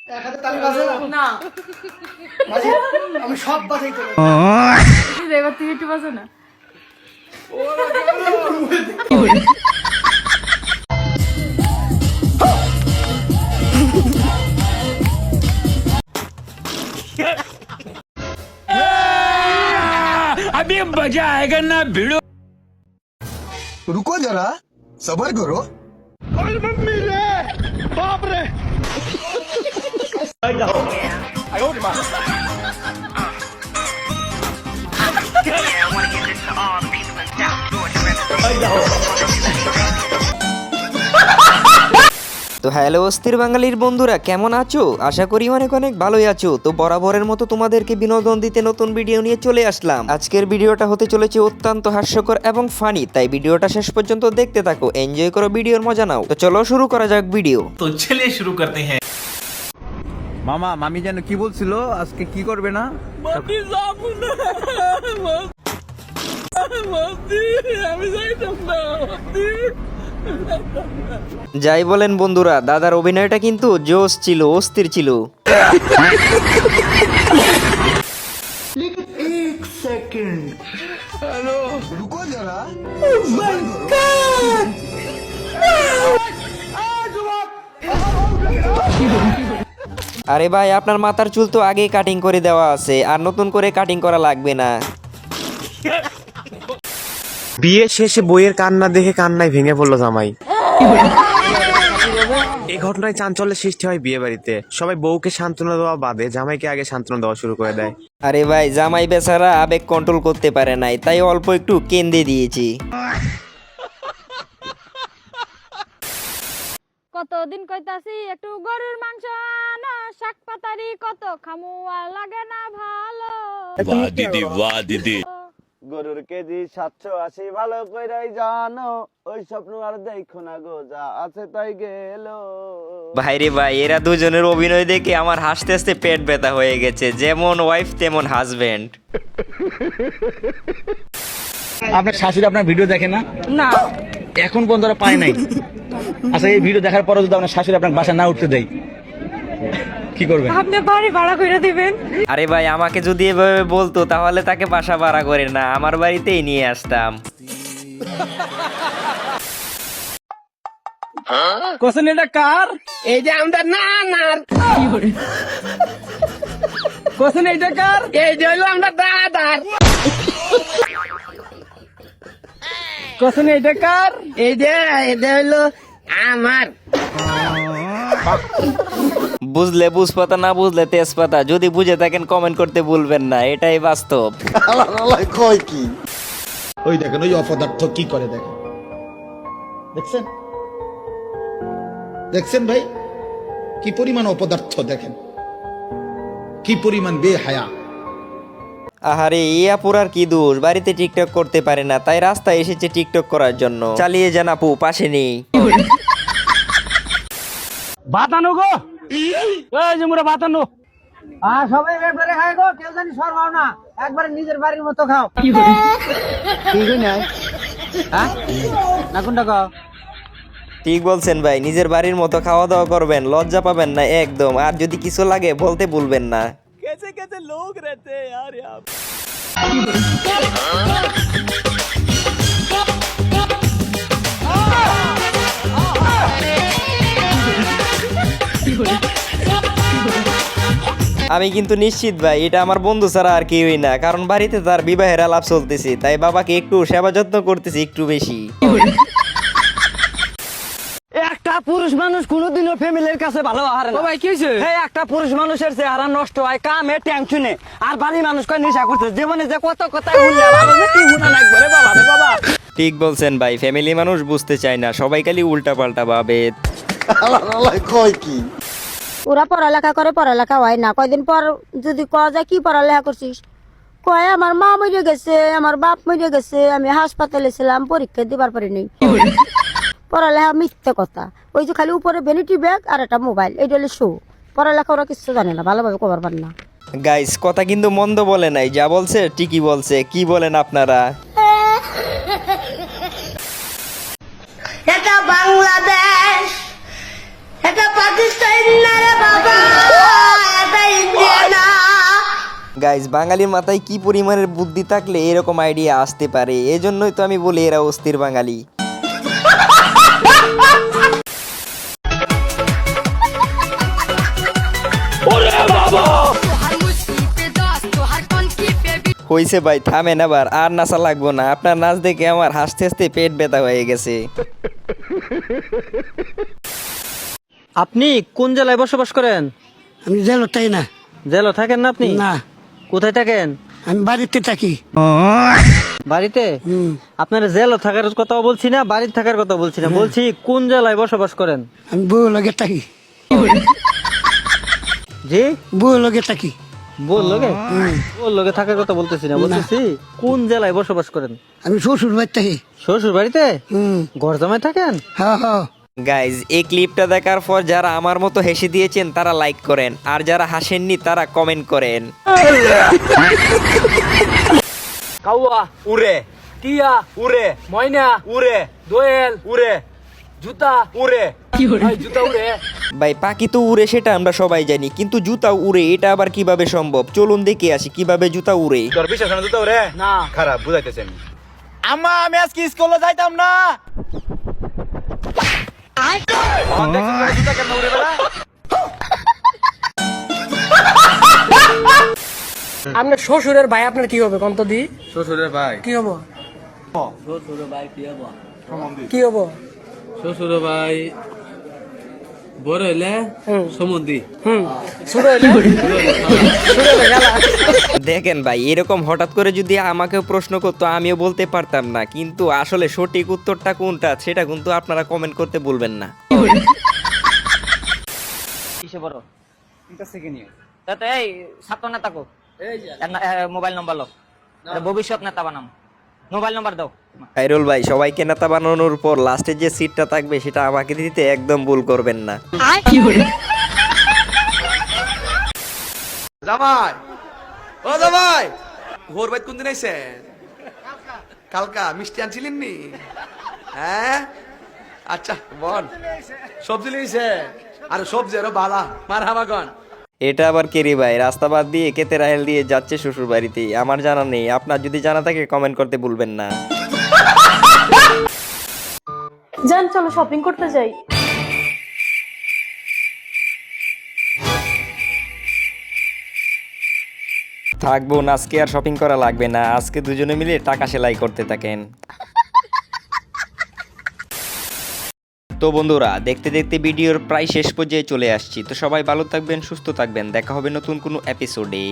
এক হাতে তালি বাজে না? বাজে, আমি সব বাজাই তো। এবার তুই একটু বাজে না। अभी मजा आएगा ना भिड़ो। रुको जरा सबर करो। তো হ্যালো অস্থির বাঙালির বন্ধুরা, কেমন আছো? আশা করি অনেক অনেক ভালোই আছো। তো বরাবরের মতো তোমাদেরকে বিনোদন দিতে নতুন ভিডিও নিয়ে চলে আসলাম। আজকের ভিডিওটা হতে চলেছে অত্যন্ত হাস্যকর এবং ফানি, তাই ভিডিওটা শেষ পর্যন্ত দেখতে থাকো, এনজয় করো, ভিডিওর মজা নাও। তো চলো শুরু করা যাক ভিডিও। तो चलिए शुरू करते हैं। মামা মামি যেন কি বলছিল আজকে কি করবে না? যাই বলেন বন্ধুরা, দাদার অভিনয়টা কিন্তু জোশ ছিল, অস্থির ছিল। रुको जरा আরে ভাই, আপনার মাথার চুল তো আগেই কাটিং করে দেওয়া আছে, আর নতুন করে কাটিং করা লাগবে না। বিয়ে শেষে বইয়ের কান্না দেখে কান্নায় ভেঙে পড়লো জামাই। এই ঘটনায় চাঞ্চল্যের সৃষ্টি হয় বিয়ে বাড়িতে। সবাই বউকে সান্ত্বনা দেওয়া বাদে জামাইকে আগে সান্ত্বনা দেওয়া শুরু করে দেয়। আরে ভাই, জামাই বেচারা আবেগ কন্ট্রোল করতে পারে নাই, তাই অল্প একটু কেঁদে দিয়েছি। কতদিন কইতাছি একটু গরুর মাংস আনো, শাক পাতারি কত খামু আর লাগে না ভালো। वाह दीदी वाह दीदी। গরুর কেজি 780 ভালো কইরাই জানো, ওই স্বপ্ন আর দেখো না গো, যা আছে তাই গেল। ভাই রে ভাই, এরা দুজনের অভিনয় দেখে আমার হাসতে হাসতে পেট ব্যথা হয়ে গেছে। যেমন ওয়াইফ তেমন হাজবেন্ড। আপনার শাশুড়ি আপনার ভিডিও দেখে না? না, এখন পর্যন্ত ওরা পায় নাই। আচ্ছা, এই ভিডিও দেখার পরে যদি আপনার শাশুড়ি আপনার বাসা না উঠতে দেয়, কি করবেন? আপনি বাড়ি ভাড়া করে দিবেন। আরে ভাই, আমাকে যদি এভাবে বলতো তাহলে তাকে বাসা ভাড়া করে না, আমার বাড়িতেই নিয়ে আসতাম। কোশ্চেন এটা কার? এই যে আমরা নানার। কোশ্চেন এইটা কার? এই যে হইলো আমরা দাদার। কোশ্চেন এইটা কার? এই যে এটা হইলো আমার। বুঝলে বুঝপাতা, না বুঝলে তেজপাতা। যদি বুঝে থাকেন কমেন্ট করতে ভুলবেন না, এটাই বাস্তব। কয় কি ওই দেখেন ওই অপদার্থ কি করে, দেখেন, দেখছেন দেখছেন ভাই কি পরিমাণ অপদার্থ, দেখেন কি পরিমাণ বেহায়া। আহারে, ইয়া পুরার কি দোষ? বাড়িতে টিকটক করতে পারে না, তাই রাস্তায় এসেছে টিকটক করার জন্য। চালিয়ে যান আপু, পাশে নেই। বাতানো গো, এই যে মোরা বাতানো। আর সবাই একবারে খায় গো, কেউ জানি সরমাও না, একবারে নিজের বাড়ির মতো খাও। ঠিক না? হ্যাঁ না, কোনটা খাও? ঠিক বলছেন ভাই, নিজের বাড়ির মতো খাওয়া দাওয়া করবেন, লজ্জা পাবেন না একদম। আর যদি কিছু লাগে বলতে ভুলবেন না। कैसे कैसे लोग रहते हैं यार यहाँ पे। আমি কিন্তু নিশ্চিত ভাই, এটা আমার বন্ধু ছাড়া আর কেউই না, কারণ বাড়িতে তার বিবাহের আলাপ চলতেছে, তাই বাবাকে একটু সেবা যত্ন করতেছি একটু বেশি। একটা পুরুষ মানুষ কোনোদিনও ফ্যামিলির কাছে ভালো আহারে না। ভাই কি হইছে? এই একটা পুরুষ মানুষের চেহারা নষ্ট হয় কামে টেনশনে, আর বাড়ি মানুষ কয় নেশা করতে। জীবনে যে কত কথা শুনলাম, আর যে কি শুনা লাগবে রে বাবা, রে বাবা। ঠিক বলছেন ভাই, ফ্যামিলি মানুষ বুঝতে চায় না, সবাই খালি উল্টা পাল্টা ভাবে। কয় কি ওরা পড়ালেখা করে, পড়ালেখা হয় না। কয়দিন পর যদি কওয়া যায় কি পড়ালেখা করছিস, কয় আমার মা মরে গেছে, আমার বাপ মরে গেছে, আমি হাসপাতালে ছিলাম, পরীক্ষা দিবার পারিনি। পড়ালেখা মিথ্যে কথা। ওই যে খালি উপরে ভ্যানিটি ব্যাগ আর একটা মোবাইল, এইটা হলে শো। পড়ালেখা ওরা কিছু জানে না, ভালোভাবে করবার পার না। গাইস, কথা কিন্তু মন্দ বলে নাই, যা বলছে ঠিকই বলছে। কি বলেন আপনারা? এটা বাংলাদেশ, এটা পাকিস্তান না রে বাবা। গাইজ বাঙালির মাথায় কি পরিমাণের বুদ্ধি থাকলে এরকম আইডিয়া আসতে পারে, এজন্যই তো আমি বলি এরা অস্থির বাঙালি। হইছে ভাই, থামেন আবার, আর নাচা লাগবো না। আপনার নাচ দেখে আমার হাসতে হাসতে পেট ব্যথা হয়ে গেছে। আপনি কোন জেলায় বসবাস করেন? আমি জেলো তাই না। জেলো থাকেন না আপনি? না, কোথায় থাকেন? আমি বাড়িতে থাকি। বাড়িতে? আপনার জেলো থাকার কথা বলছি না, বাড়িতে থাকার কথা বলছি না, বলছি কোন জেলায় বসবাস করেন? আমি বউ লগে থাকি। জি, বউ লগে থাকি। বললোকে থাকার কথা বলতেছি না, বলতেছি কোন জেলায় বসবাস করেন? আমি শ্বশুর বাড়ি থাকি। শ্বশুর বাড়িতে? ঘর জামাই থাকেন? হ্যাঁ হ্যাঁ। গাইজ এই ক্লিপটা দেখার পর যারা আমার মতো হেসে দিয়েছেন তারা লাইক করেন, আর যারা হাসেননি তারা কমেন্ট করেন। কাউয়া উড়ে, টিয়া উড়ে, ময়না উড়ে, দোয়েল উড়ে, জুতা উড়ে। জুতা উড়ে ভাই, পাখি তো উড়ে সেটা আমরা সবাই জানি, কিন্তু জুতা উড়ে এটা আবার কিভাবে সম্ভব? চলুন দেখে আসি কিভাবে জুতা উড়ে। তোর বিশ্বাস হয় না জুতা উড়ে? না। খারাপ বুঝাইতেছি আমি। আম্মা আমি আজকে স্কুলে যাইতাম না। আপনার শ্বশুরের ভাই আপনার কি হবে কন্ত দি? শ্বশুরের ভাই কি হবো? কি হবো? শ্বশুর ভাই বড় হইলে সমুদ্রি। দেখেন ভাই, এরকম হঠাৎ করে যদি আমাকেও প্রশ্ন করতো আমিও বলতে পারতাম না, কিন্তু আসলে সঠিক উত্তরটা কোনটা সেটা কিন্তু আপনারা কমেন্ট করতে ভুলবেন না। কিসে বড়? এটা সেকেন্ড ইয়ার। তাতে এই ছাত্র নেতা কো? এই যে মোবাইল নাম্বার লো। ভবিষ্যৎ নেতা বানাম। মোবাইল নাম্বার দাও। খাইরুল ভাই, সবাইকে নেতা বানানোর পর লাস্টে যে সিটটা থাকবে সেটা আমাকে দিতে একদম ভুল করবেন না। জামাই, ও জামাই, ভোর বাইত কোন দিন আইছে? কালকা মিষ্টি আনছিলেন নি? হ্যাঁ, আচ্ছা বল, সবজি লইছে? আর সবজি আরো বালা, মার হামাগন। এটা আবার কেরি ভাই, রাস্তা বাদ দিয়ে কেতে রাহেল দিয়ে যাচ্ছে শ্বশুর বাড়িতে? আমার জানা নেই, আপনার যদি জানা থাকে কমেন্ট করতে ভুলবেন না। যান চলো শপিং করতে যাই। থাকবো না, আজকে আর শপিং করা লাগবে না, আজকে দুজনে মিলে টাকা সেলাই করতে থাকেন। তো বন্ধুরা, দেখতে দেখতে ভিডিওর প্রায় শেষ পর্যায়ে চলে আসছি। তো সবাই ভালো থাকবেন, সুস্থ থাকবেন, দেখা হবে নতুন কোনো এপিসোডে।